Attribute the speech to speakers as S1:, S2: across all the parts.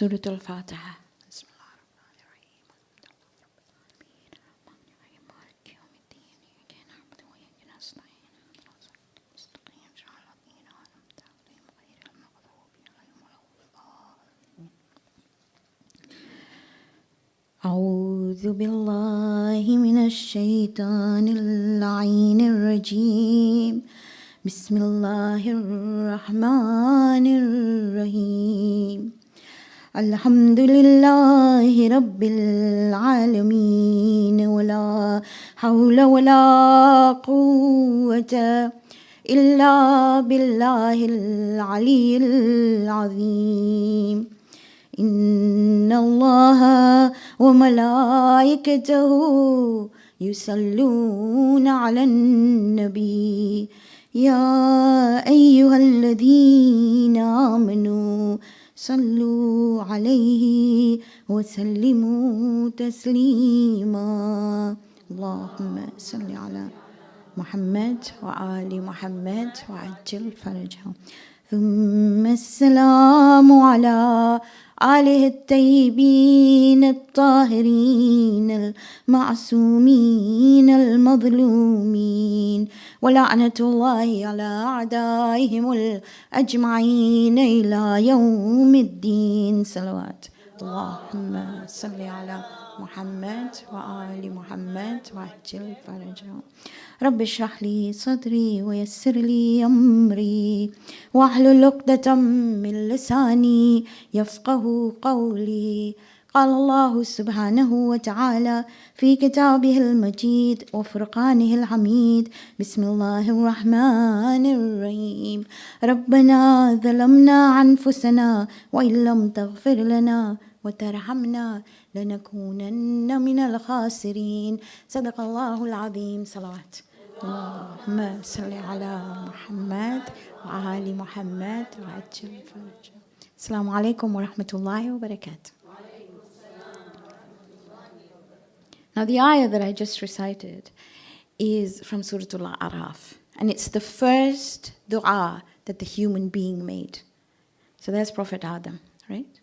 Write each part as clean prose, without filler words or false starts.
S1: Surah Al-Fatiha. أعوذ بالله من الشيطان اللعين الرجيم بسم الله الرحمن الرحيم الحمد لله رب العالمين ولا حول ولا قوة إلا بالله العلي العظيم إن الله وملائكته يصلون على النبي يا أيها الذين آمنوا صلوا عليه وسلموا تسليما اللهم صل على محمد وآل محمد وعجل فرجهم ثم السلام على آله الطيبين الطاهرين المعصومين المظلومين ولعنة الله على أعدائهم الأجمعين إلى يوم الدين صلوات اللهم صل على محمد وآل محمد وعجل فرجهم رب اشرح لي صدري ويسر لي أمري واحلل عقدة من لساني يفقه قولي قال الله سبحانه وتعالى في كتابه المجيد وفرقانه الحميد بسم الله الرحمن الرحيم ربنا ظلمنا أنفسنا وإن لم تغفر لنا وترحمنا لنكونن من الخاسرين صدق الله العظيم صلوات اللهم صل على محمد وآل محمد وعجل فرجه السلام عليكم ورحمة الله وبركاته. Now the ayah that I just recited is from Surah Al-A'raf, and it's the first dua that the human being made. So there's Prophet Adam, right?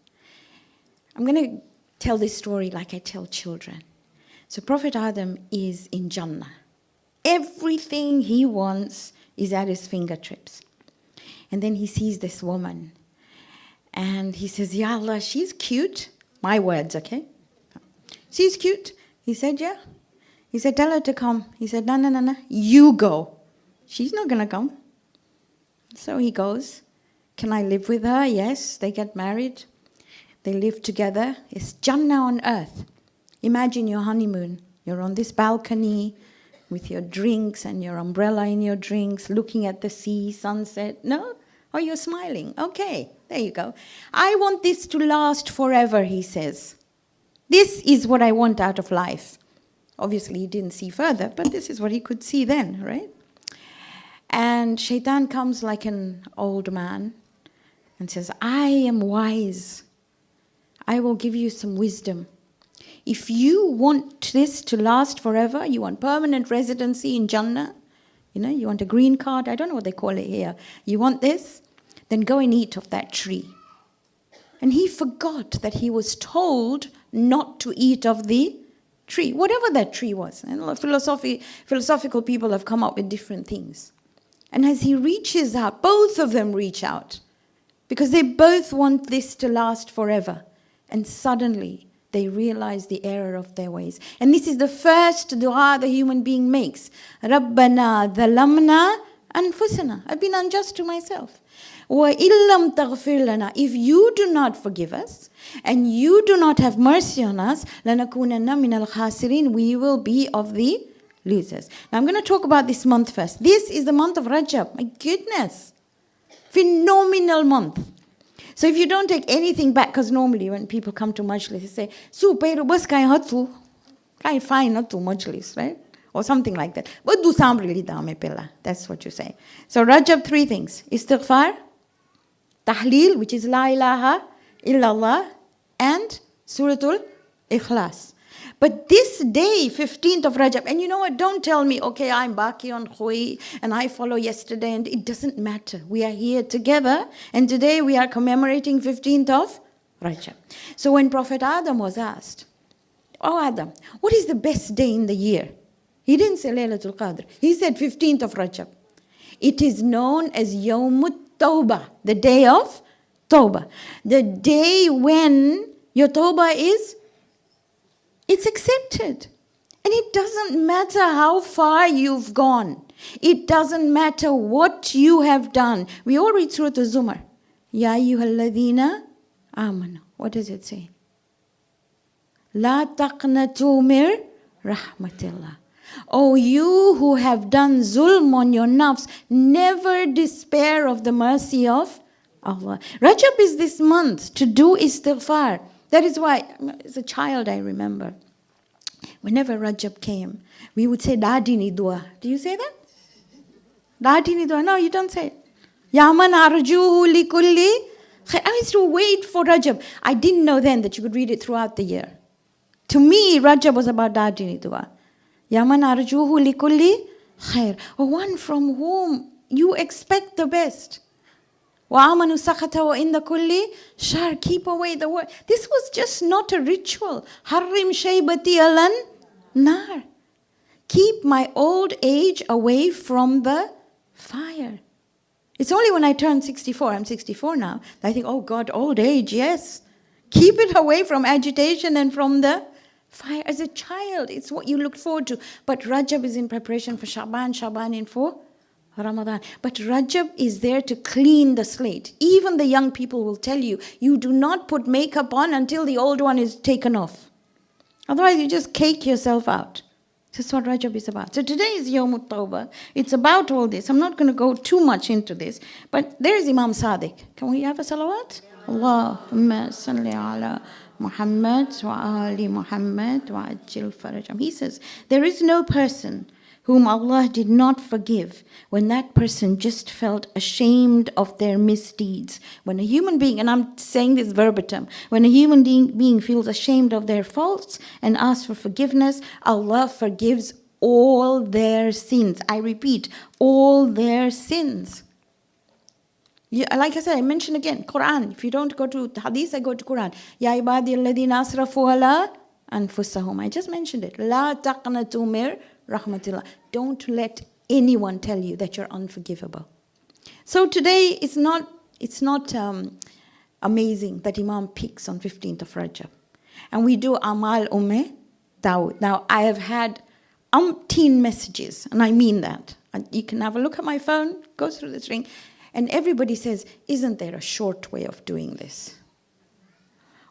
S1: I'm going to tell this story like I tell children. So Prophet Adam is in Jannah. Everything he wants is at his fingertips. And then he sees this woman. And he says, Ya Allah, she's cute. My words, okay? She's cute. He said, yeah. He said, tell her to come. He said, no. You go. She's not going to come. So he goes. Can I live with her? Yes. They get married. They live together. It's Jannah on earth. Imagine your honeymoon. You're on this balcony with your drinks and your umbrella in your drinks, looking at the sea, sunset. No? Oh, you're smiling. Okay, there you go. I want this to last forever, he says. This is what I want out of life. Obviously, he didn't see further, but this is what he could see then, right? And Shaitan comes like an old man and says, I am wise. I will give you some wisdom. If you want this to last forever, you want permanent residency in Jannah, you want a green card, I don't know what they call it here. You want this? Then go and eat of that tree. And he forgot that he was told not to eat of the tree, whatever that tree was. And philosophical people have come up with different things. And as he reaches out, both of them reach out, because they both want this to last forever. And suddenly, they realize the error of their ways. And this is the first dua the human being makes. Rabbana dhalamna anfusana. I've been unjust to myself. Wa illam taghfir lana. If you do not forgive us, and you do not have mercy on us, lanakunanna min al-khasirin. We will be of the losers. Now I'm going to talk about this month first. This is the month of Rajab. My goodness. Phenomenal month. So if you don't take anything back, because normally when people come to Majlis, they say, pero bas kai hatu, kai fine not to Majlis, right? Or something like that. But do sambrili dame pella. That's what you say. So Rajab, 3 things. Istighfar, Tahleel, which is La ilaha illallah, and Suratul Ikhlas. But this day, 15th of Rajab, and you know what, don't tell me, okay, I'm Baki on Khoi, and I follow yesterday, and it doesn't matter. We are here together, and today we are commemorating 15th of Rajab. So when Prophet Adam was asked, "Oh Adam, what is the best day in the year?" He didn't say Laylatul Qadr. He said 15th of Rajab. It is known as Yawmut Tawbah, the day of Tawbah. The day when your Tawbah it's accepted. And it doesn't matter how far you've gone. It doesn't matter what you have done. We all read through the Zumar. Ya ayyuhalladhina amanu. What does it say? La taqnatu mir rahmatillah. Oh, you who have done zulm on your nafs, never despair of the mercy of Allah. Rajab is this month to do istighfar. That is why, as a child I remember, whenever Rajab came, we would say, Dadini dua. Do you say that? Dadini dua. No, you don't say it. Yaman arjuhu likulli. I used to wait for Rajab. I didn't know then that you could read it throughout the year. To me, Rajab was about Dadini dua. Yaman arjuhu likulli khair. One from whom you expect the best. Wa amanu sakhata wa inda kulli shar. Keep away the word. This was just not a ritual. Harrim shaybati alan nar. Keep my old age away from the fire. It's only when I turn 64, I'm 64 now, I think, oh God, old age, yes. Keep it away from agitation and from the fire. As a child, it's what you look forward to. But Rajab is in preparation for Shaban, Shaban in for Ramadan. But Rajab is there to clean the slate. Even the young people will tell you, you do not put makeup on until the old one is taken off. Otherwise, you just cake yourself out. This is what Rajab is about. So today is Yawmut Tawbah. It's about all this. I'm not going to go too much into this. But there's Imam Sadiq. Can we have a salawat? Allahumma salli ala Muhammad wa ali Muhammad wa ajil farajam. He says, there is no person whom Allah did not forgive when that person just felt ashamed of their misdeeds. When a human being, and I'm saying this verbatim, when a human being feels ashamed of their faults and asks for forgiveness, Allah forgives all their sins. I repeat, all their sins. Like I said, I mentioned again, Quran. If you don't go to Hadith, I go to Quran. Ya ibadi alladhina asrafu ala anfusahum. I just mentioned it. La taqnatu mir rahmatillah. Don't let anyone tell you that you're unforgivable. So today it's not amazing that Imam picks on 15th of Rajab. And we do Amal Dawood. Now I have had umpteen messages, and I mean that. You can have a look at my phone, go through the string, and everybody says, isn't there a short way of doing this?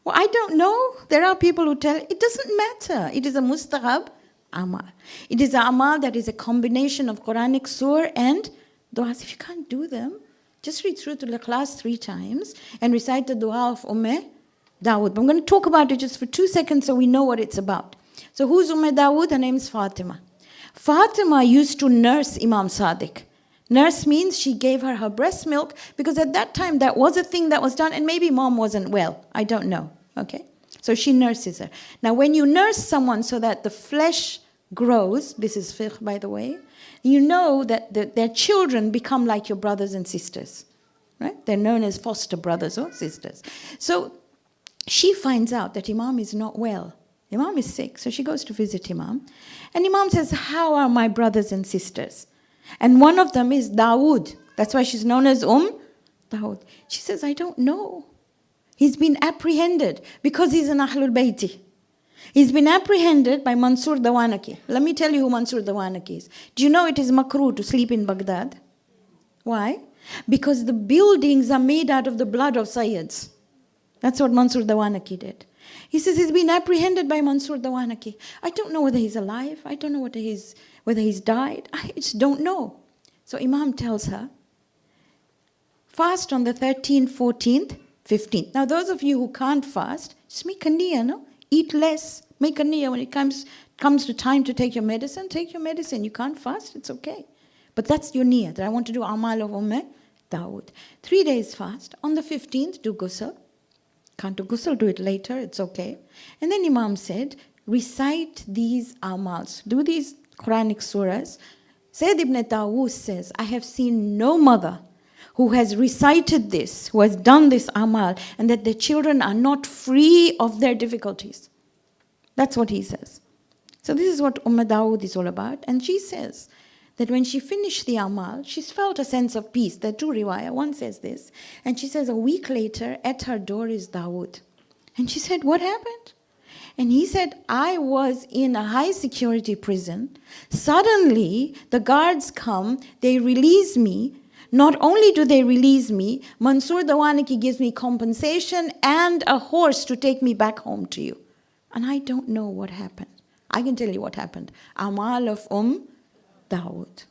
S1: Well, I don't know. There are people who tell, it doesn't matter. It is a mustahab amal. It is an amal that is a combination of Quranic surah and du'as. If you can't do them, just read through to the class 3 times and recite the dua of Dawood. But I'm going to talk about it just for 2 seconds so we know what it's about. So who's Dawood? Her name is Fatima. Fatima used to nurse Imam Sadiq. Nurse means she gave her breast milk because at that time that was a thing that was done, and maybe mom wasn't well. I don't know. Okay? So she nurses her. Now when you nurse someone so that the flesh grows, this is fiqh by the way, you know that their children become like your brothers and sisters. Right? They're known as foster brothers or sisters. So she finds out that Imam is not well. Imam is sick, so she goes to visit Imam. And Imam says, how are my brothers and sisters? And one of them is Dawood. That's why she's known as Dawood. She says, I don't know. He's been apprehended because he's an Ahlul Bayti. He's been apprehended by Mansur Dawanaki. Let me tell you who Mansur Dawanaki is. Do you know it is makruh to sleep in Baghdad? Why? Because the buildings are made out of the blood of Sayyids. That's what Mansur Dawanaki did. He says he's been apprehended by Mansur Dawanaki. I don't know whether he's alive. I don't know whether he's died. I just don't know. So Imam tells her, fast on the 13th, 14th, 15th. Now those of you who can't fast, just make a niyyah, no? Eat less. Make a niyyah when it comes to time to take your medicine. Take your medicine. You can't fast, it's okay. But that's your niyyah, that I want to do Amal of Dawood. 3 days fast. On the 15th, do ghusl. Can't do ghusl, do it later, it's okay. And then Imam said, recite these amals. Do these Quranic surahs. Sayyid ibn Tawus says, I have seen no mother who has recited this, who has done this amal, and that the children are not free of their difficulties. That's what he says. So this is what Dawood is all about. And she says that when she finished the amal, she's felt a sense of peace. There are two riwayah. One says this, and she says a week later, at her door is Dawood. And she said, what happened? And he said, I was in a high security prison. Suddenly, the guards come, they release me. Not only do they release me, Mansoor Dawaniki gives me compensation and a horse to take me back home to you. And I don't know what happened. I can tell you what happened. Amal of Dawood.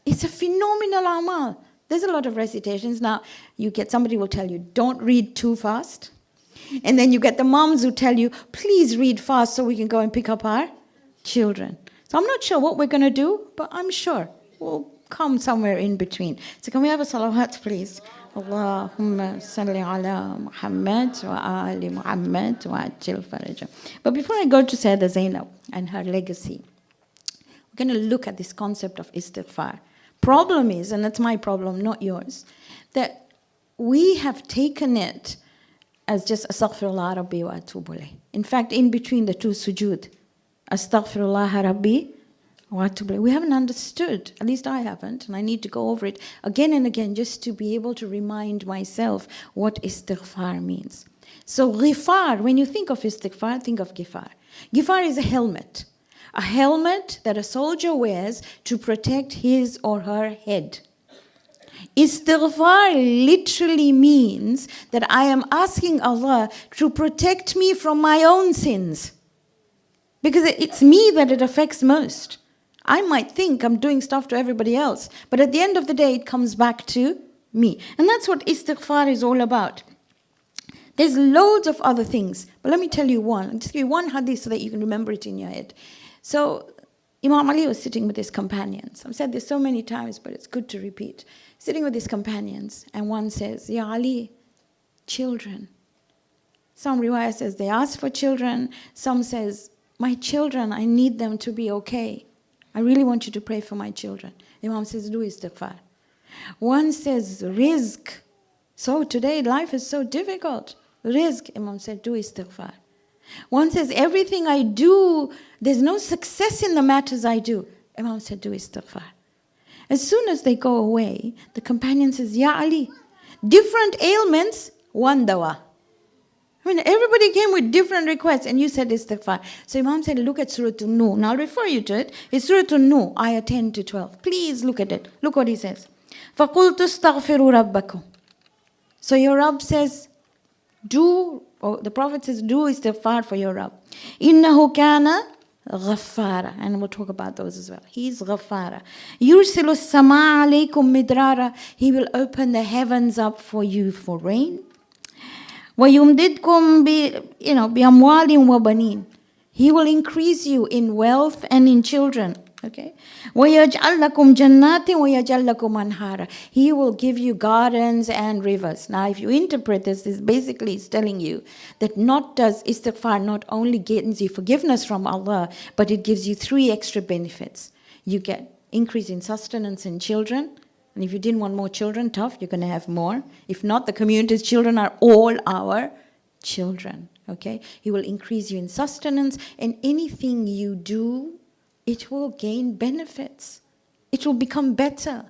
S1: It's a phenomenal amal. There's a lot of recitations. Now, somebody will tell you, don't read too fast. And then you get the moms who tell you, please read fast so we can go and pick up our children. So I'm not sure what we're going to do, but I'm sure we'll come somewhere in between. So can we have a salawat, please? Allahumma salli ala Muhammad wa ali Muhammad wa ajil faraja. But before I go to Sayyida Zaynab and her legacy, we're going to look at this concept of istighfar. Problem is, and that's my problem, not yours, that we have taken it as just astaghfirullah rabbi wa atubu ilayh. In fact, in between the two sujood, astaghfirullah rabbi wa atubu ilayh, we haven't understood, at least I haven't, and I need to go over it again and again just to be able to remind myself what istighfar means. So ghifar, when you think of istighfar, think of ghifar. Ghifar is a helmet that a soldier wears to protect his or her head. Istighfar literally means that I am asking Allah to protect me from my own sins. Because it's me that it affects most. I might think I'm doing stuff to everybody else, but at the end of the day, it comes back to me. And that's what istighfar is all about. There's loads of other things, but let me tell you one. I'll just give you one hadith so that you can remember it in your head. So Imam Ali was sitting with his companions. I've said this so many times, but it's good to repeat. Sitting with his companions, and one says, Ya Ali, children. Some riwayah says they ask for children. Some says, my children, I need them to be okay. I really want you to pray for my children. Imam says, do istighfar. One says, rizq. So today life is so difficult. Rizq, Imam said, do istighfar. One says, everything I do, there's no success in the matters I do. Imam said, do istighfar. As soon as they go away, the companion says, Ya Ali, different ailments, one dawa. I mean, everybody came with different requests, and you said istighfar. So Imam said, look at Surah An-Nur. Now I'll refer you to it. It's Surah An-Nur, ayah 10 to 12. Please look at it. Look what he says. فَقُلْتُ اسْتَغْفِرُوا رَبَّكُمْ. So your Rabb says, the Prophet says, do istighfar for your Rabb. إِنَّهُ كَانَ غَفَّارًا. And we'll talk about those as well. He's غَفَّارًا. يُرْسِلُ السَّمَاءَ عَلَيْكُمْ مِدْرَارًا. He will open the heavens up for you for rain. وَيُمْدِدْكُمْ بِأَمْوَالٍ وَبَنِينَ. He will increase you in wealth and in children. Okay? وَيَجْعَلْ لَكُمْ جَنَّاتٍ وَيَجْعَلْ لَكُمْ أَنْهَارًا. He will give you gardens and rivers. Now, if you interpret this basically is telling you that istighfar not only gains you forgiveness from Allah, but it gives you 3 extra benefits. You get increase in sustenance and children. And if you didn't want more children, tough, you're going to have more. If not, the community's children are all our children. Okay? He will increase you in sustenance, and anything you do, it will gain benefits. It will become better.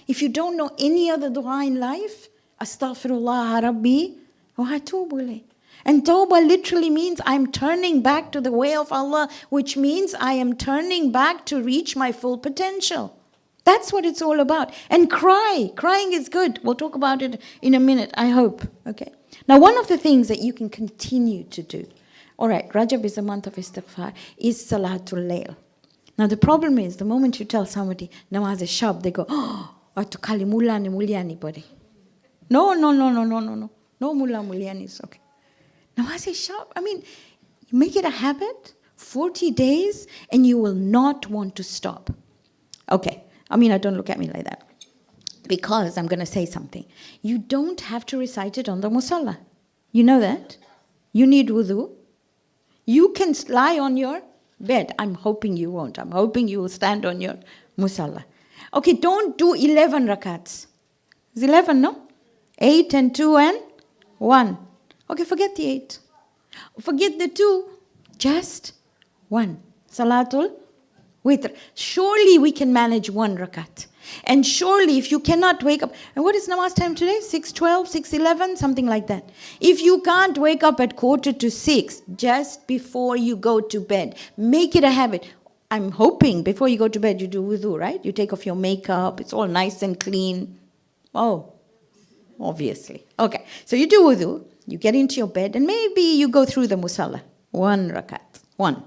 S1: If you don't know any other dua in life, astaghfirullah rabbi wa atubu ilayh. And tawbah literally means I'm turning back to the way of Allah, which means I am turning back to reach my full potential. That's what it's all about. And cry. Crying is good. We'll talk about it in a minute, I hope. Okay. Now, one of the things that you can continue to do, all right, Rajab is a month of istighfar, is Salatul Layl. Now, the problem is, the moment you tell somebody, Namaz Shab, they go, oh, to kali mullah ni muliani body. No. No mullah muliani is okay. Namaz Shab, I mean, you make it a habit, 40 days, and you will not want to stop. Okay. Don't look at me like that. Because I'm going to say something. You don't have to recite it on the musalla. You know that? You need wudu. You can lie on your bed. I'm hoping you won't. I'm hoping you will stand on your musalla. Okay, don't do 11 rakats. It's 11, no? 8 and 2 and 1. Okay, forget the 8. Forget the 2. Just 1. Salatul Witr. Surely we can manage 1 rakat. And surely if you cannot wake up, and what is namaz time today? 6:12, 6:11, something like that. If you can't wake up at 5:45, just before you go to bed, make it a habit. I'm hoping before you go to bed you do wudu, right? You take off your makeup, it's all nice and clean. Oh, obviously. Okay, so you do wudu, you get into your bed, and maybe you go through the musalla. 1 rakat. 1.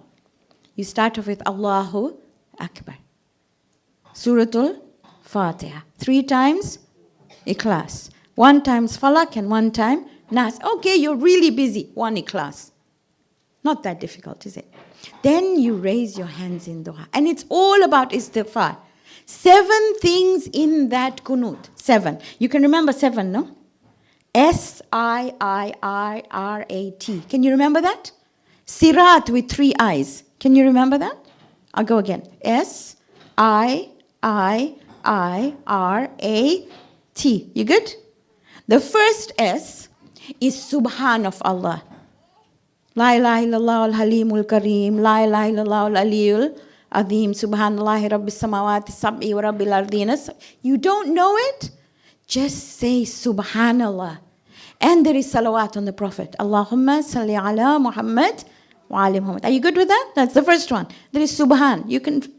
S1: You start off with Allahu Akbar. Suratul Fatiha. 3 times Ikhlas. 1 times Falak and 1 time Nas. Okay, you're really busy. 1 Ikhlas. Not that difficult, is it? Then you raise your hands in dua. And it's all about istighfar. 7 things in that kunut. 7. You can remember 7, no? S-I-I-I-R-A-T. Can you remember that? Sirat with 3 I's. Can you remember that? I'll go again. S-I-I-I-R-A-T. You good? The first S is Subhan of Allah. La ilaha illallah al-halimul kareem. La ilaha illallah al-aliyul azim. Subhanallahi rabbis samawati sab'i wa rabbil ardinas. You don't know it? Just say Subhanallah. And there is salawat on the Prophet. Allahumma salli ala Muhammad wa ali Muhammad. Are you good with that? That's the first one. There is Subhan.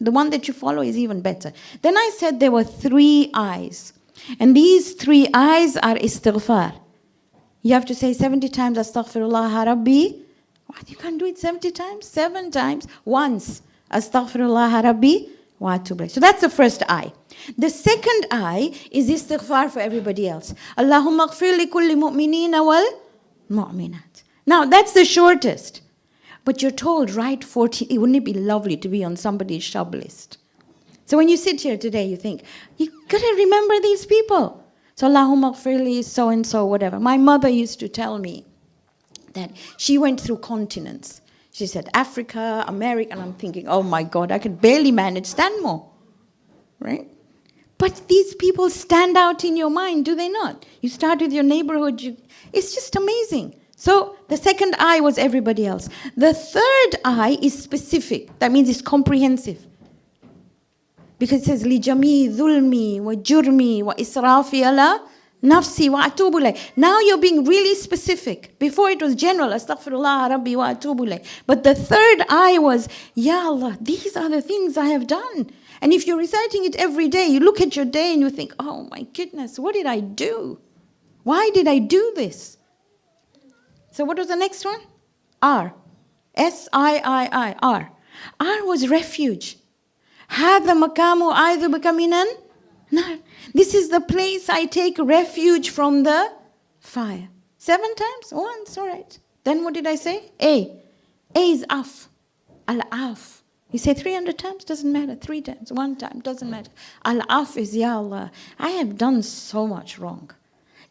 S1: The one that you follow is even better. Then I said there were 3 I's. And these 3 I's are istighfar. You have to say 70 times Astaghfirullah Rabbi. What? You can't do it 70 times? 7 times. Once. Astaghfirullah Rabbi wa atubu ilayh. So that's the first I. The second I is istighfar for everybody else. Allahumma ghfir li kulli mu'minina wal mu'minat. Now that's the shortest. But you're told, write 40. Wouldn't it be lovely to be on somebody's shab list? So when you sit here today, you think, you gotta remember these people. So Allahumma ghfir li so-and-so, whatever. My mother used to tell me that she went through continents. She said Africa, America, and I'm thinking, oh my God, I could barely manage Stanmore, right? But these people stand out in your mind, do they not? You start with your neighborhood, it's just amazing. So the second I was everybody else. The third I is specific. That means it's comprehensive. Because it says, لِجَمِي ظُلْمِي وَجُرْمِي وَإِسْرَافِي عَلَى nafsi wa atubu ilayh. Now you're being really specific. Before it was general, astaghfirullah rabbi wa atubu ilayh. But the third I was, Ya Allah, these are the things I have done. And if you're reciting it every day, you look at your day and you think, oh my goodness, what did I do? Why did I do this? So what was the next one? R. S-I-I-I, R. R was refuge. هذا مقام أعوذ بك من النار. This is the place I take refuge from the fire. 7 times? Once, all right. Then what did I say? A. A is af. Al-af. You say 300 times? Doesn't matter. 3 times, 1 time, doesn't matter. Al-af is, Ya Allah, I have done so much wrong.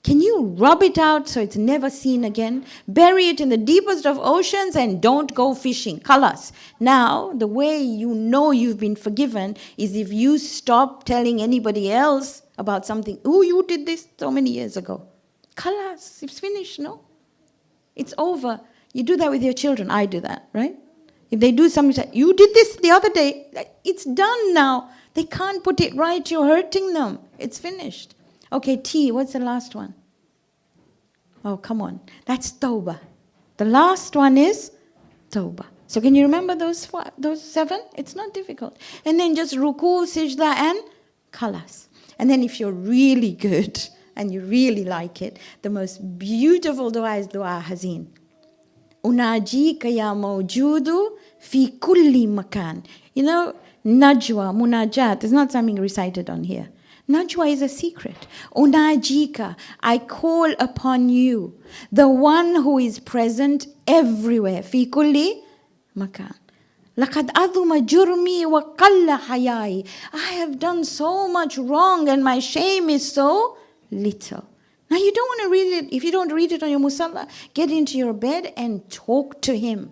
S1: Can you rub it out so it's never seen again? Bury it in the deepest of oceans and don't go fishing. Khalas. Now, the way you know you've been forgiven is if you stop telling anybody else about something. Oh, you did this so many years ago. Khalas. It's finished, no? It's over. You do that with your children. I do that, right? If they do something, say, you did this the other day. It's done now. They can't put it right. You're hurting them. It's finished. Okay, T, what's the last one? Oh, come on. That's Tawbah. The last one is Tawbah. So can you remember those 7? It's not difficult. And then just ruku, sijda, and khalas. And then if you're really good and you really like it, the most beautiful dua is dua hazeen. Unajika ya mawjudu fi kulli makan. You know, najwa, munajat is not something recited on here. Najwa is a secret. Unajika, I call upon you, the one who is present everywhere. Fi kulli makan. Laqad adhuma jurmi wa qalla hayai. I have done so much wrong and my shame is so little. Now you don't want to read it. If you don't read it on your musalla, get into your bed and talk to him.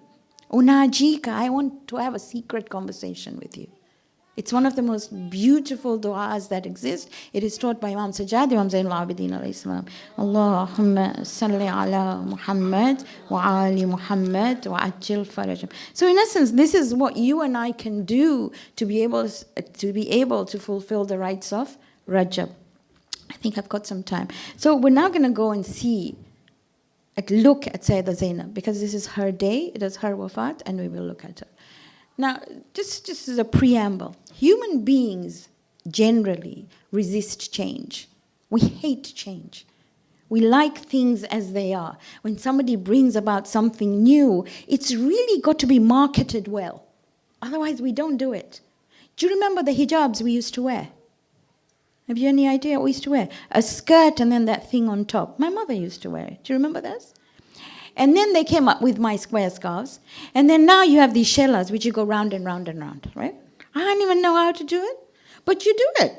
S1: Unajika, I want to have a secret conversation with you. It's one of the most beautiful du'as that exist. It is taught by Imam Sajjad, Imam Zaynul Abidin alayhi salam. Allahumma salli ala Muhammad wa ali Muhammad wa ajil farajam. So in essence, this is what you and I can do to be able to fulfill the rights of Rajab. I think I've got some time. So we're now going to go and look at Sayyida Zaynab, because this is her day, it is her wafat, and we will look at her. Now, just as a preamble, human beings generally resist change. We hate change. We like things as they are. When somebody brings about something new, it's really got to be marketed well. Otherwise, we don't do it. Do you remember the hijabs we used to wear? Have you any idea what we used to wear? A skirt and then that thing on top. My mother used to wear it. Do you remember this? And then they came up with my square scarves. And then now you have these shellas, which you go round and round and round, right? I don't even know how to do it, but you do it.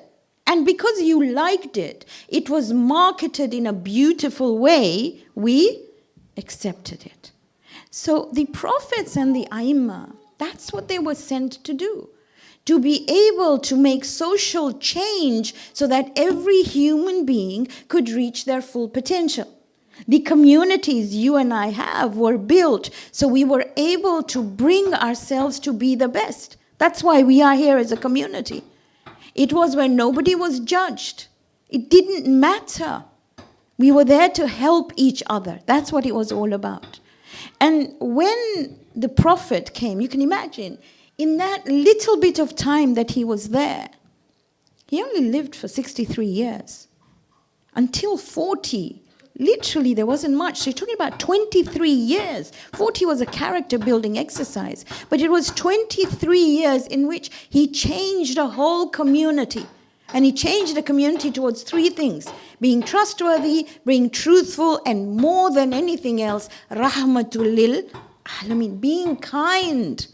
S1: And because you liked it, it was marketed in a beautiful way, we accepted it. So the prophets and the Aimma, that's what they were sent to do. To be able to make social change so that every human being could reach their full potential. The communities you and I have were built so we were able to bring ourselves to be the best. That's why we are here as a community. It was where nobody was judged. It didn't matter. We were there to help each other. That's what it was all about. And when the Prophet came, you can imagine, in that little bit of time that he was there, he only lived for 63 years. Until 40, literally there wasn't much. So you're talking about 23 years. 40 was a character building exercise. But it was 23 years in which he changed a whole community. And he changed the community towards three things: being trustworthy, being truthful, and more than anything else, rahmatul lil alamin, being kind.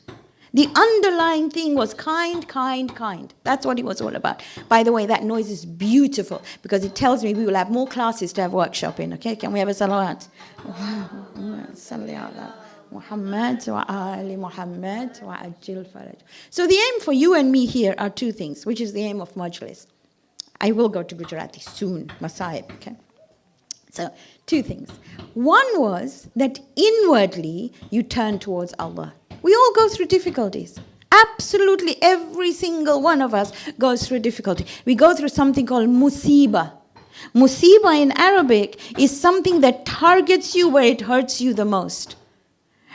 S1: The underlying thing was kind, kind, kind. That's what it was all about. By the way, that noise is beautiful because it tells me we will have more classes to have workshop in. Okay, can we have a salawat? Muhammad wa ali Muhammad wa ajil faraj. So the aim for you and me here are two things, which is the aim of Majlis. I will go to Gujarati soon, Masahib, okay? So, two things. One was that inwardly you turn towards Allah. We all go through difficulties. Absolutely every single one of us goes through difficulty. We go through something called musibah. Musibah in Arabic is something that targets you where it hurts you the most.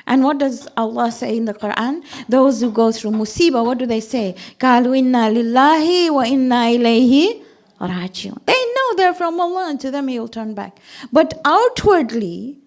S1: And what does Allah say in the Quran? Those who go through musibah, what do they say? قَالُوا إِنَّا لِلَّهِ وَإِنَّا إِلَيْهِ raji'un. They know they're from Allah and to them He will turn back. But outwardly,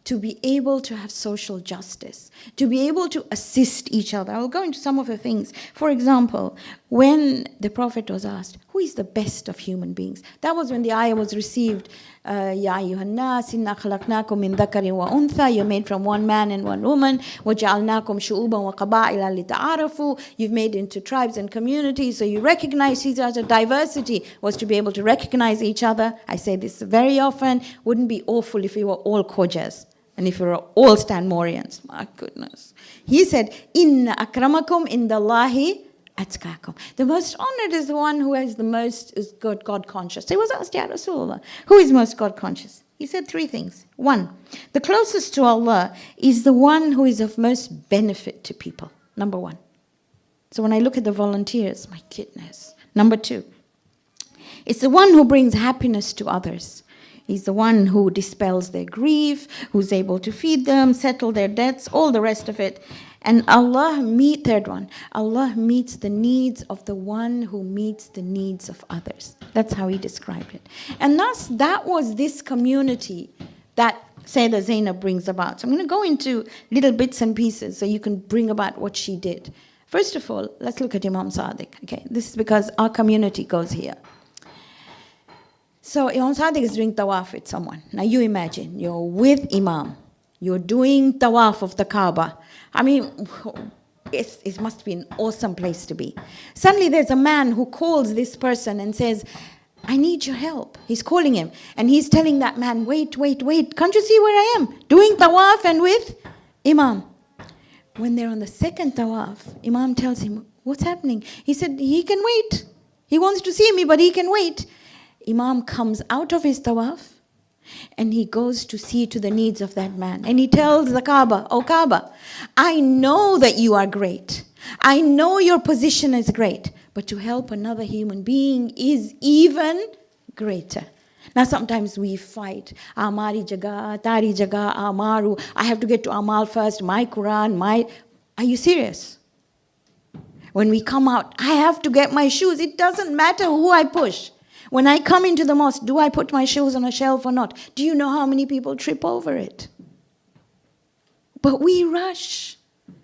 S1: to be able to have social justice, to be able to assist each other. I'll go into some of the things. For example, when the Prophet was asked, who is the best of human beings? That was when the ayah was received. Ya ayyuhan nas, inna khalaqnakum min dhakarin wa untha. You're made from one man and one woman. وَجَعَلْنَاكُمْ شُعُوبًا وَقَبَائِلًا لِتَعَارَفُوا. You've made into tribes and communities, so you recognize each other. Diversity was to be able to recognize each other. I say this very often. Wouldn't be awful if we were all Khojas. And if we were all Stanmoreans. My goodness. He said, Inna akramakum indallahi atqakum. The most honored is the one who is the most God conscious. So he was asked, Ya Rasulullah, who is most God conscious? He said three things. One, the closest to Allah is the one who is of most benefit to people. Number one. So when I look at the volunteers, my goodness. Number two, it's the one who brings happiness to others. He's the one who dispels their grief, who's able to feed them, settle their debts, all the rest of it. And third one, Allah meets the needs of the one who meets the needs of others. That's how he described it. And thus, that was this community that Sayyida Zaynab brings about. So I'm going to go into little bits and pieces so you can bring about what she did. First of all, let's look at Imam Sadiq. Okay, this is because our community goes here. So Imam Sadiq is doing tawaf with someone. Now you imagine, you're with Imam. You're doing tawaf of the Kaaba. I mean, it must be an awesome place to be. Suddenly there's a man who calls this person and says, I need your help. He's calling him. And he's telling that man, wait. Can't you see where I am? Doing tawaf and with Imam. When they're on the second tawaf, Imam tells him, What's happening? He said, he can wait. He wants to see me, but he can wait. Imam comes out of his tawaf and he goes to see to the needs of that man. And he tells the Kaaba, "Oh Kaaba, I know that you are great. I know your position is great. But to help another human being is even greater." Now sometimes we fight. Amari jaga, tari jaga, amaru. I have to get to Amal first, my Quran, my... Are you serious? When we come out, I have to get my shoes. It doesn't matter who I push. When I come into the mosque, do I put my shoes on a shelf or not? Do you know how many people trip over it? But we rush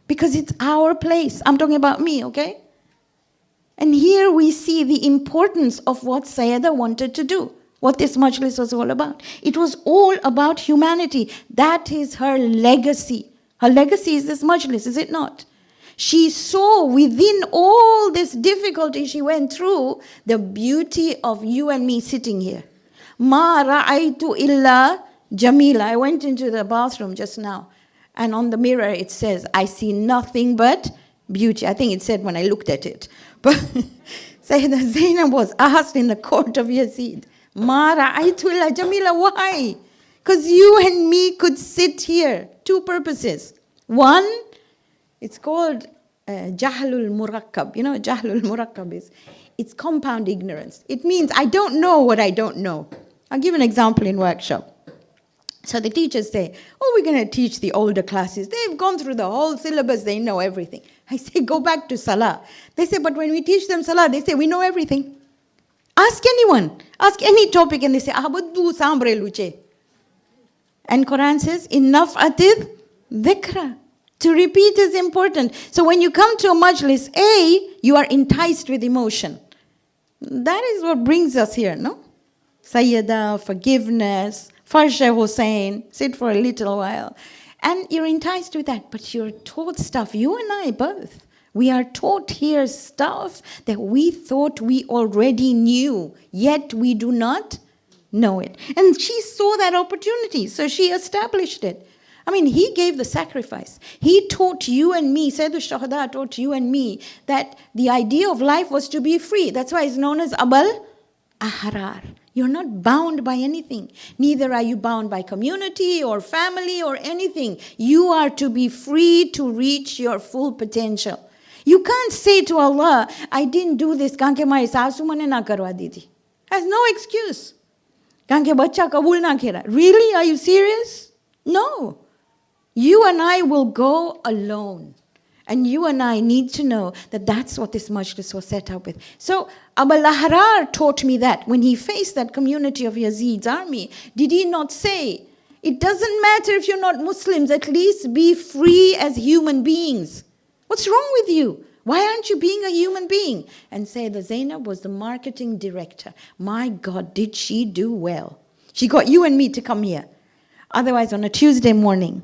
S1: because it's our place. I'm talking about me, okay? And here we see the importance of what Sayyida wanted to do, what this majlis was all about. It was all about humanity. That is her legacy. Her legacy is this majlis, is it not? She saw within all this difficulty she went through the beauty of you and me sitting here. Ma ra'aytu illa jamila. I went into the bathroom just now, and on the mirror it says, I see nothing but beauty. I think it said when I looked at it. But Sayyida Zaynab was asked in the court of Yazid, Ma ra'aytu illa jamila. Why? Because you and me could sit here. Two purposes. One, it's called jahlul murakkab. You know what jahlul murakkab is? It's compound ignorance. It means I don't know what I don't know. I'll give an example in workshop. So the teachers say, oh, we're going to teach the older classes. They've gone through the whole syllabus. They know everything. I say, go back to Salah. They say, but when we teach them Salah, they say, we know everything. Ask anyone. Ask any topic and they say, Ahbaddu sambre luche. And Quran says, enough atid dhikra. To repeat is important. So when you come to a majlis, A, you are enticed with emotion. That is what brings us here, no? Sayyida, forgiveness, Farsha Hussein, sit for a little while. And you're enticed with that, but you're taught stuff, you and I both. We are taught here stuff that we thought we already knew, yet we do not know it. And she saw that opportunity, so she established it. I mean, he gave the sacrifice. He taught you and me, Sayyida Shahadat taught you and me that the idea of life was to be free. That's why it's known as Abal Ahrar. You're not bound by anything. Neither are you bound by community or family or anything. You are to be free to reach your full potential. You can't say to Allah, I didn't do this, kanke mari saasu mane na karwa didi. Has no excuse. Kanke bacha kabul na kera. Really? Are you serious? No. You and I will go alone. And you and I need to know that that's what this majlis was set up with. So Abu al-Ahrar taught me that. When he faced that community of Yazid's army, did he not say, it doesn't matter if you're not Muslims, at least be free as human beings. What's wrong with you? Why aren't you being a human being? And Sayyida Zaynab was the marketing director. My God, did she do well. She got you and me to come here. Otherwise, on a Tuesday morning,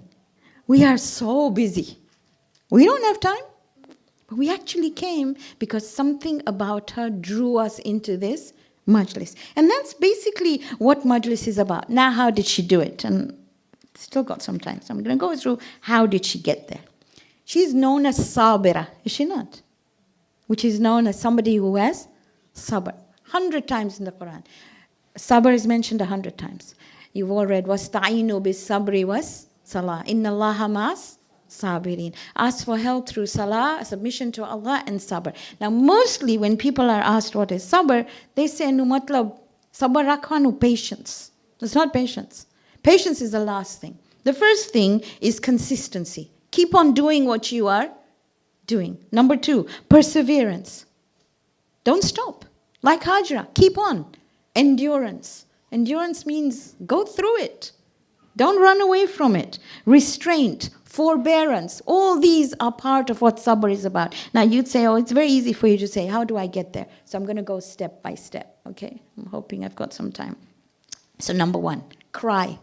S1: we are so busy. We don't have time. But we actually came because something about her drew us into this majlis. And that's basically what majlis is about. Now, how did she do it? And still got some time. So I'm going to go through how did she get there. She's known as Sabira, is she not? Which is known as somebody who has sabr. 100 times in the Quran. Sabr is mentioned 100 times. You've all read, وَاسْتَعِينُوا بِالصَّبْرِ وَالصَّلَاةِ إِنَّ اللَّهَ مَعَ الصَّابِرِينَ. Ask for help through salah, submission to Allah, and sabr. Now, mostly when people are asked what is sabr, they say, no matlab, sabr rakhwanu, patience. It's not patience. Patience is the last thing. The first thing is consistency. Keep on doing what you are doing. Number 2, perseverance. Don't stop. Like Hajra, keep on. Endurance. Endurance means go through it. Don't run away from it. Restraint, forbearance, all these are part of what sabr is about. Now you'd say, oh, it's very easy for you to say, how do I get there? So I'm going to go step by step, okay? I'm hoping I've got some time. So number 1, cry.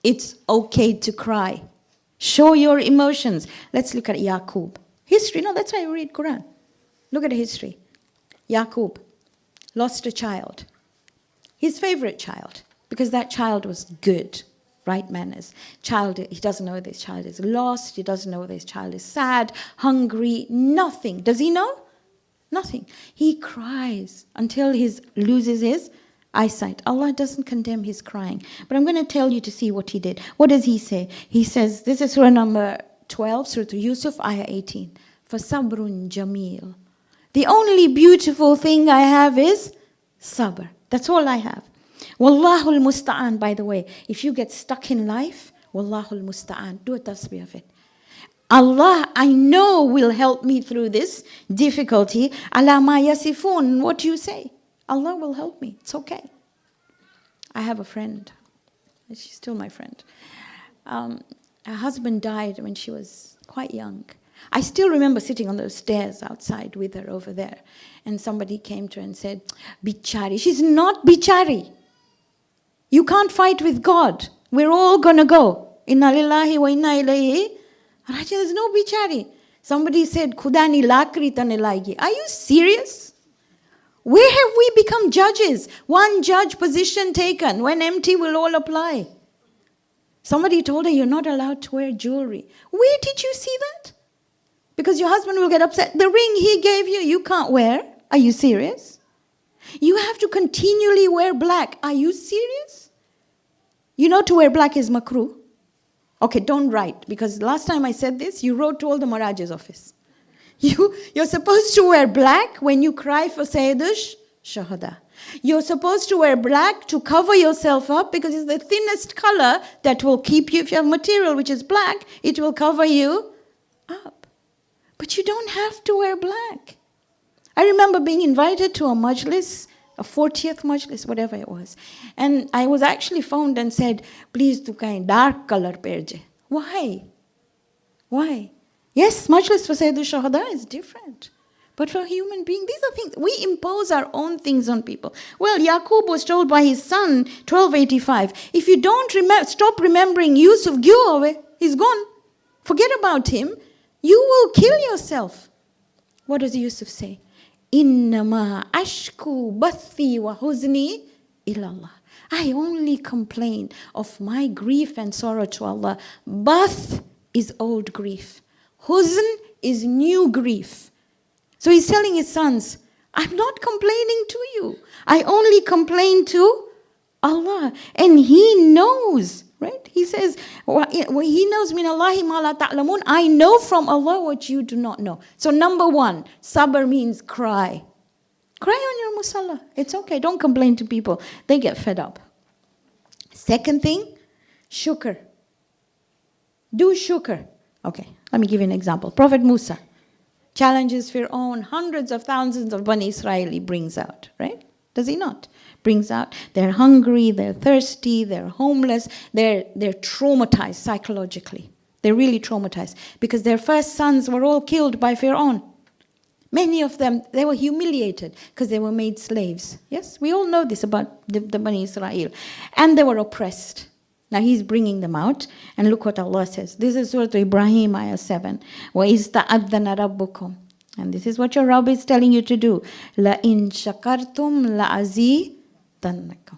S1: It's okay to cry. Show your emotions. Let's look at Yaqub. History, no, that's why I read Quran. Look at the history. Yaqub lost a child. His favorite child, because that child was good. right manners. Child, he doesn't know this child is lost. He doesn't know this child is sad, hungry, nothing. Does he know? Nothing. He cries until he loses his eyesight. Allah doesn't condemn his crying. But I'm going to tell you to see what he did. What does he say? He says, this is surah number 12, Surah Yusuf, ayah 18. فَصَبْرٌ جَمِيلٌ. The only beautiful thing I have is sabr. That's all I have. Wallahul musta'an, by the way. If you get stuck in life, Wallahul musta'an. Do a tasbih of it. Allah, I know, will help me through this difficulty. Ala ma yasifun, what you say. Allah will help me. It's okay. I have a friend. She's still my friend. Her husband died when she was quite young. I still remember sitting on those stairs outside with her over there. And somebody came to her and said, Bichari. She's not Bichari. You can't fight with God. We're all going to go. Inna lillahi wa inna ilayhi. Raja, there's no Bichari. Somebody said, Khudani lakri tane laigi. Are you serious? Where have we become judges? One judge position taken. When empty will all apply. Somebody told her, you're not allowed to wear jewelry. Where did you see that? Because your husband will get upset. The ring he gave you, you can't wear. Are you serious? You have to continually wear black. Are you serious? You know to wear black is makruh. Okay, don't write. Because last time I said this, you wrote to all the Maraj's office. You're supposed to wear black when you cry for Sayyida Shahadat. You're supposed to wear black to cover yourself up because it's the thinnest color that will keep you. If you have material which is black, it will cover you up. But you don't have to wear black. I remember being invited to a Majlis, a 40th Majlis, whatever it was. And I was actually phoned and said, please do kind dark color perje. Why? Why? Yes, Majlis for Sayyida Shahadat is different. But for a human being, these are things, we impose our own things on people. Well, Yaqub was told by his son, 1285, if you don't stop remembering Yusuf, go away, he's gone. Forget about him. You will kill yourself. What does Yusuf say? Innama ashku bathi wa huzni ilallah. I only complain of my grief and sorrow to Allah. Bath is old grief. Huzn is new grief. So he's telling his sons, I'm not complaining to you. I only complain to Allah. And He knows, right? He says, He knows min Allahi ma la ta'lamun. I know from Allah what you do not know. So number one, sabr means cry. Cry on your musalla. It's okay. Don't complain to people. They get fed up. Second thing, shukr. Do shukr. Okay, let me give you an example. Prophet Musa challenges Fir'aun, hundreds of thousands of Bani Israeli brings out, right? Does he not? Brings out, they're hungry, they're thirsty, they're homeless, they're traumatized psychologically. They're really traumatized because their first sons were all killed by Fir'aun. Many of them, they were humiliated because they were made slaves. Yes, we all know this about the Bani Israel. And they were oppressed. Now he's bringing them out, and look what Allah says. This is Surah Ibrahim, ayah 7. وَإِذْ تَأَذَّنَ رَبُّكُمْ. And this is what your Rabb is telling you to do. لَإِن شَكَرْتُمْ لَأَزِيدَنَّكُمْ.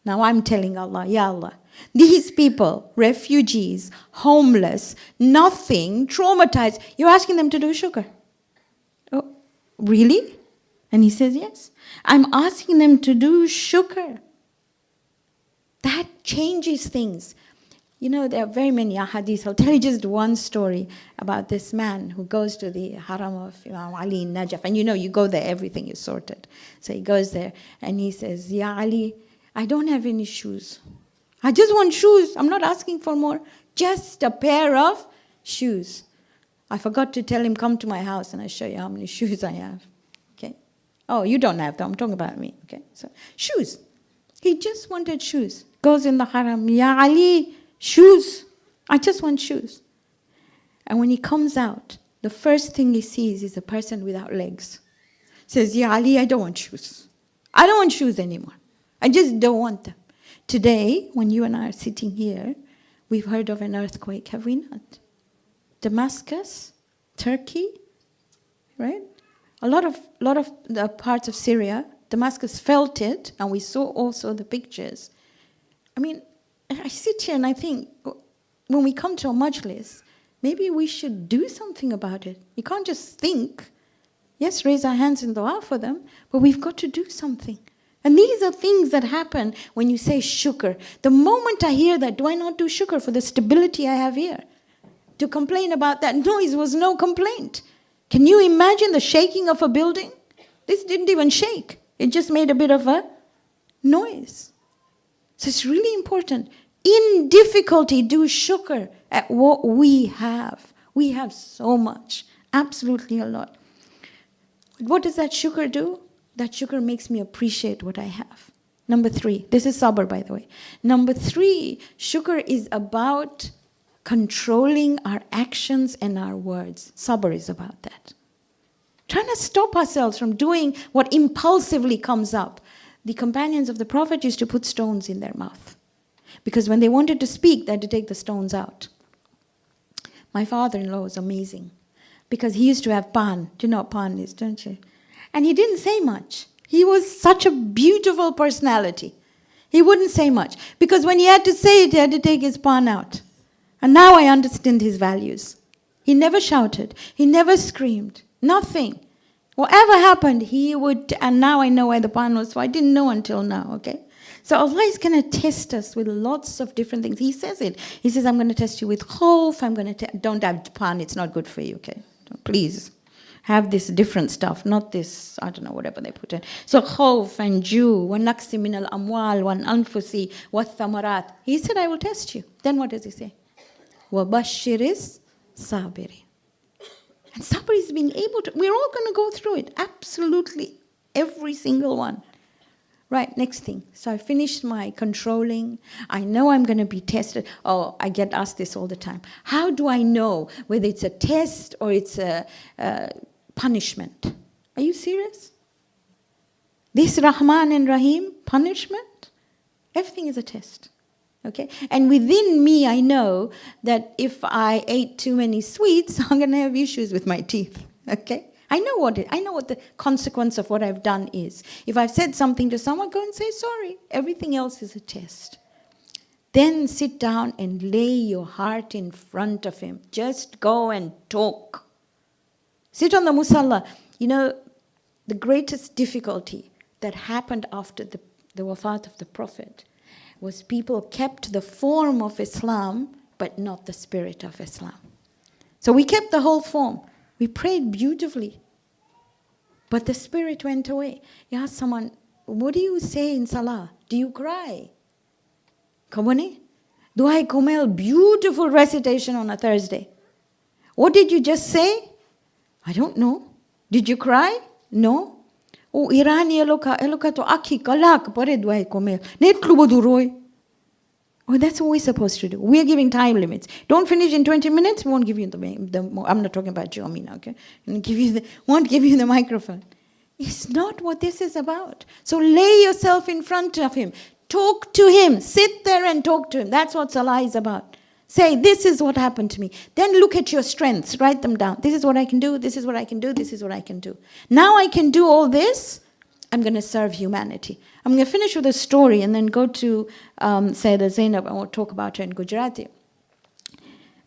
S1: Now I'm telling Allah, Ya Allah, these people, refugees, homeless, nothing, traumatized, you're asking them to do shukr. Oh, really? And he says, yes. I'm asking them to do shukr. That changes things. You know, there are very many ahadith. I'll tell you just one story about this man who goes to the haram of Imam Ali in Najaf. And you know, you go there, everything is sorted. So he goes there and he says, Ya Ali, I don't have any shoes. I just want shoes. I'm not asking for more. Just a pair of shoes. I forgot to tell him, come to my house and I'll show you how many shoes I have. Okay? Oh, you don't have them. I'm talking about me. Okay? So, shoes. He just wanted shoes. Goes in the haram, Ya Ali, shoes. I just want shoes. And when he comes out, the first thing he sees is a person without legs. Says, Ya Ali, I don't want shoes. I don't want shoes anymore. I just don't want them. Today, when you and I are sitting here, we've heard of an earthquake, have we not? Damascus, Turkey, right? A lot of the parts of Syria, Damascus felt it, and we saw also the pictures. I mean, I sit here and I think, when we come to a majlis, maybe we should do something about it. You can't just think. Yes, raise our hands in dua for them, but we've got to do something. And these are things that happen when you say shukr. The moment I hear that, do I not do shukr for the stability I have here? To complain about that noise was no complaint. Can you imagine the shaking of a building? This didn't even shake. It just made a bit of a noise. So it's really important. In difficulty, do shukr at what we have. We have so much, absolutely a lot. What does that shukr do? That shukr makes me appreciate what I have. Number 3, this is sabr, by the way. Number 3, shukr is about controlling our actions and our words. Sabr is about that. Trying to stop ourselves from doing what impulsively comes up. The companions of the Prophet used to put stones in their mouth, because when they wanted to speak, they had to take the stones out. My father-in-law was amazing, because he used to have pan. Do you know what pan is, don't you? And he didn't say much. He was such a beautiful personality. He wouldn't say much, because when he had to say it, he had to take his pan out. And now I understand his values. He never shouted. He never screamed. Nothing. Whatever happened, he would, and now I know where the pan was, so I didn't know until now, okay? So Allah is going to test us with lots of different things. He says it. He says, I'm going to test you with khawf. I'm going to don't have pan, it's not good for you, okay? Please, have this different stuff, not this, I don't know, whatever they put in. So khawf and ju, wa naqsi min al-amwal, wa anfusi, wa thamarat. He said, I will test you. Then what does he say? Wa bashiris sabiri. And sabr is being able to, we're all going to go through it, absolutely, every single one. Right, next thing. So I finished my controlling. I know I'm going to be tested. Oh, I get asked this all the time. How do I know whether it's a test or it's a punishment? Are you serious? This Rahman and Rahim, punishment? Everything is a test. Okay? And within me, I know that if I ate too many sweets, I'm going to have issues with my teeth. Okay? I know what the consequence of what I've done is. If I've said something to someone, go and say sorry. Everything else is a test. Then sit down and lay your heart in front of him. Just go and talk. Sit on the musalla. You know, the greatest difficulty that happened after the wafat of the Prophet was people kept the form of Islam, but not the spirit of Islam. So we kept the whole form. We prayed beautifully, but the spirit went away. You ask someone, what do you say in Salah? Do you cry? Kamone? Dua Komel, beautiful recitation on a Thursday. What did you just say? I don't know. Did you cry? No. Oh, Irani eloka to aki kalak pare Dua Komel. Net klubo duroi. Oh, that's what we're supposed to do. We're giving time limits. Don't finish in 20 minutes, we won't give you I'm not talking about you, Amina, okay? Won't give you the microphone. It's not what this is about. So lay yourself in front of him. Talk to him. Sit there and talk to him. That's what Salah is about. Say, this is what happened to me. Then look at your strengths. Write them down. This is what I can do. This is what I can do. This is what I can do. Now I can do all this. I'm going to serve humanity. I'm going to finish with a story and then go to Sayyida Zaynab and we'll talk about her in Gujarati.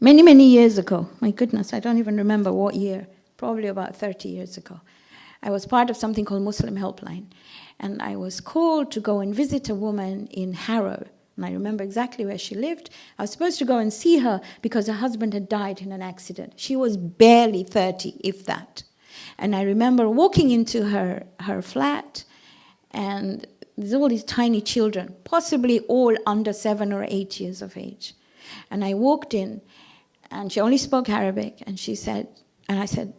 S1: Many, many years ago, my goodness, I don't even remember what year, probably about 30 years ago, I was part of something called Muslim Helpline. And I was called to go and visit a woman in Harrow. And I remember exactly where she lived. I was supposed to go and see her because her husband had died in an accident. She was barely 30, if that. And I remember walking into her flat, and there's all these tiny children, possibly all under 7 or 8 years of age. And I walked in, and she only spoke Arabic, and she said, and I said,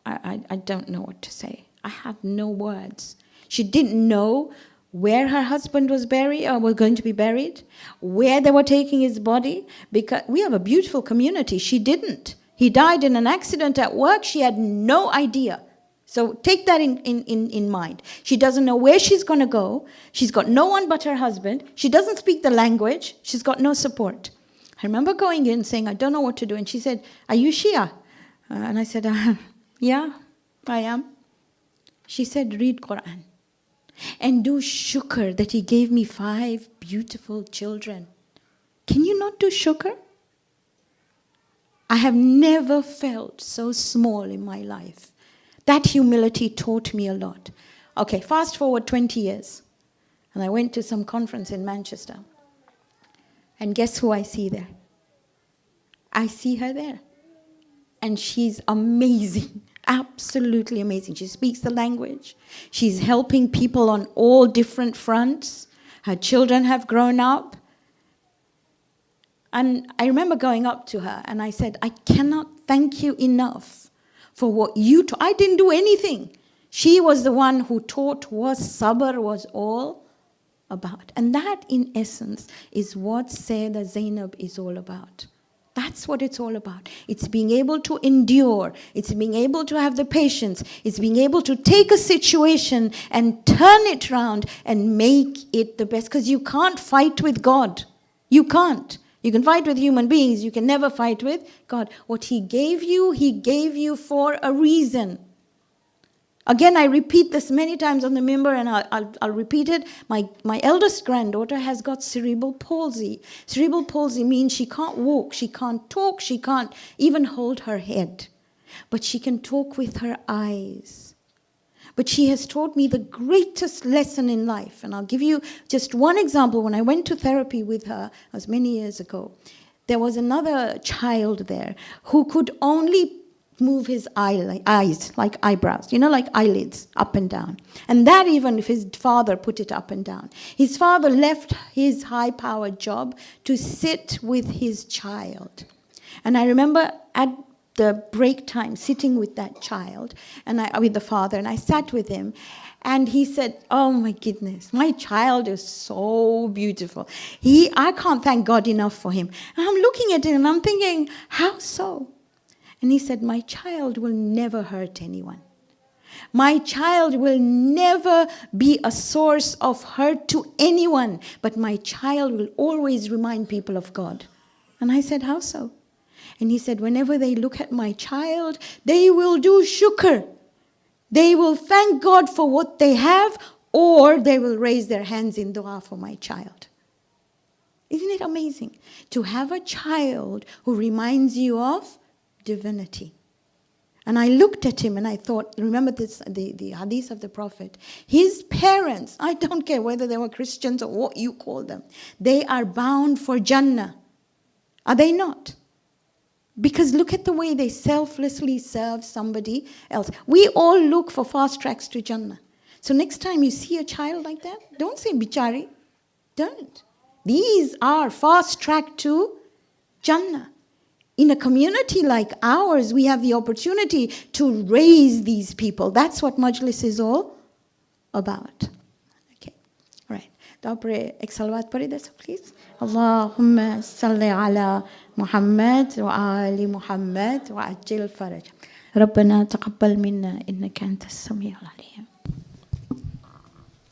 S1: I don't know what to say. I had no words. She didn't know where her husband was buried or was going to be buried, where they were taking his body, because we have a beautiful community. She didn't. He died in an accident at work. She had no idea. So take that in mind. She doesn't know where she's going to go. She's got no one but her husband. She doesn't speak the language. She's got no support. I remember going in saying, I don't know what to do. And she said, are you Shia? And I said, yeah, I am. She said, read Quran. And do shukr that he gave me 5 beautiful children. Can you not do shukr? I have never felt so small in my life. That humility taught me a lot. Okay, fast forward 20 years. And I went to some conference in Manchester. And guess who I see there? I see her there. And she's amazing, absolutely amazing. She speaks the language. She's helping people on all different fronts. Her children have grown up. And I remember going up to her and I said, I cannot thank you enough for what you taught. I didn't do anything. She was the one who taught what sabr was all about. And that, in essence, is what Sayyida Zaynab is all about. That's what it's all about. It's being able to endure. It's being able to have the patience. It's being able to take a situation and turn it around and make it the best. Because you can't fight with God. You can't. You can fight with human beings. You can never fight with God. What He gave you for a reason. Again, I repeat this many times on the minbar, and I'll repeat it. My eldest granddaughter has got cerebral palsy. Cerebral palsy means she can't walk, she can't talk, she can't even hold her head. But she can talk with her eyes. But she has taught me the greatest lesson in life. And I'll give you just one example. When I went to therapy with her, it was many years ago, there was another child there who could only move his eyes like eyebrows, like eyelids, up and down. And that even if his father put it up and down. His father left his high-powered job to sit with his child. And I remember at the break time sitting with that child, and with the father, and I sat with him, and he said, oh my goodness, my child is so beautiful. I can't thank God enough for him. And I'm looking at him and I'm thinking, how so? And he said, my child will never hurt anyone. My child will never be a source of hurt to anyone, but my child will always remind people of God. And I said, how so? And he said, whenever they look at my child, they will do shukr. They will thank God for what they have, or they will raise their hands in dua for my child. Isn't it amazing to have a child who reminds you of divinity? And I looked at him and I thought, remember this, the hadith of the Prophet. His parents, I don't care whether they were Christians or what you call them, they are bound for Jannah. Are they not? Because look at the way they selflessly serve somebody else. We all look for fast tracks to Jannah. So next time you see a child like that, don't say bichari. Don't. These are fast track to Jannah. In a community like ours, we have the opportunity to raise these people. That's what Majlis is all about. Okay. All right. Dobre ek salawat pari das, please. Allahumma salli ala Muhammad wa ali Muhammad wa ajil faraj. ربنا تقبل منا إنك أنت السميع العليم.